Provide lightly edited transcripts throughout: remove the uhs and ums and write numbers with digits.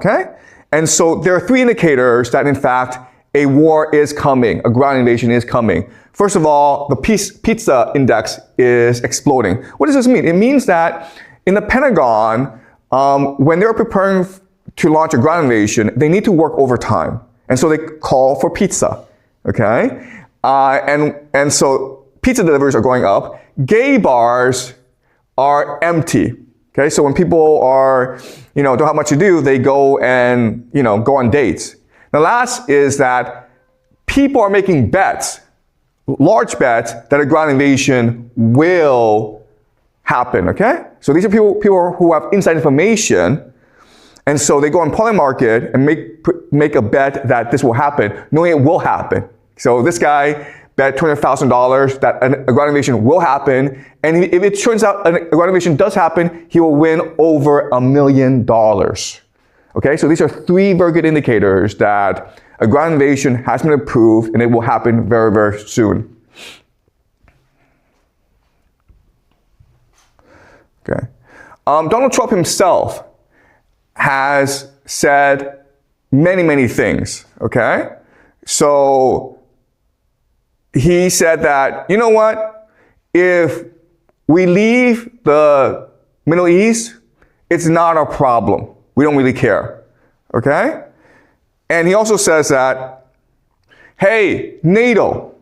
Okay? And so there are three indicators that in fact a war is coming, a ground invasion is coming. First of all, the pizza index is exploding. What does this mean? It means that in the Pentagon, when they're preparing to launch a ground invasion, they need to work overtime. And so they call for pizza. Okay? And so pizza deliveries are going up. Gay bars are empty. Okay, so when people are, don't have much to do, they go and, go on dates. The last is that people are making bets, large bets, that a ground invasion will happen, okay? So these are people who have inside information, and so they go on Polymarket and make a bet that this will happen, knowing it will happen. So this guy bet $200,000 that a ground invasion will happen, and if it turns out a ground invasion does happen, he will win over $1 million. Okay, so these are three very good indicators that a ground invasion has been approved and it will happen very, very soon. Okay, Donald Trump himself has said many, many things. Okay, so he said that, you know what, if we leave the Middle East, it's not a problem. We don't really care, okay? And he also says that, hey, NATO,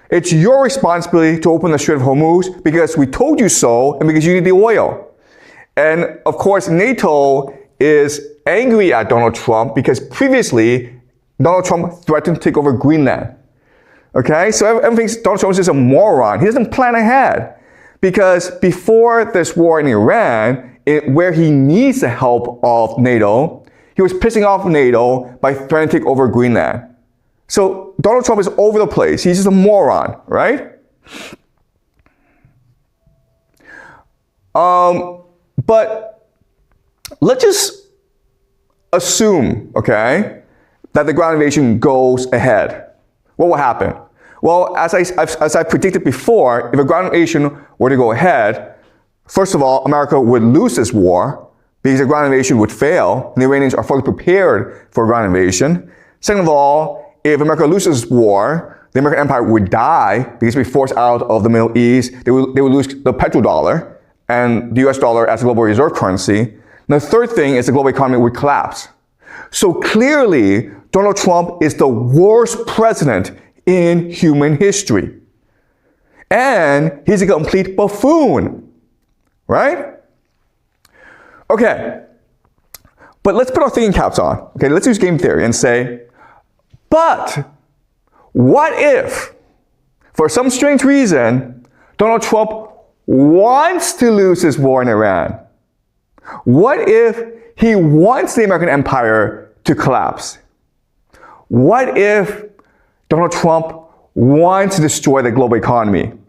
it's your responsibility to open the Strait of Hormuz because we told you so and because you need the oil. And of course, NATO is angry at Donald Trump because previously, Donald Trump threatened to take over Greenland. Okay, so everyone thinks Donald Trump is just a moron. He doesn't plan ahead. Because before this war in Iran, where he needs the help of NATO, he was pissing off NATO by threatening to take over Greenland. So Donald Trump is over the place. He's just a moron, right? But let's just assume, okay, that the ground invasion goes ahead. What will happen? Well, as I predicted before, if a ground invasion were to go ahead, first of all, America would lose this war because a ground invasion would fail, and the Iranians are fully prepared for a ground invasion. Second of all, if America loses this war, the American empire would die because we'd be forced out of the Middle East. They would lose the petrodollar and the US dollar as a global reserve currency. And the third thing is the global economy would collapse. So clearly, Donald Trump is the worst president in human history. And he's a complete buffoon, right? Okay, but let's put our thinking caps on. Okay, let's use game theory and say, but what if, for some strange reason, Donald Trump wants to lose this war in Iran? What if he wants the American empire to collapse? What if Donald Trump wants to destroy the global economy?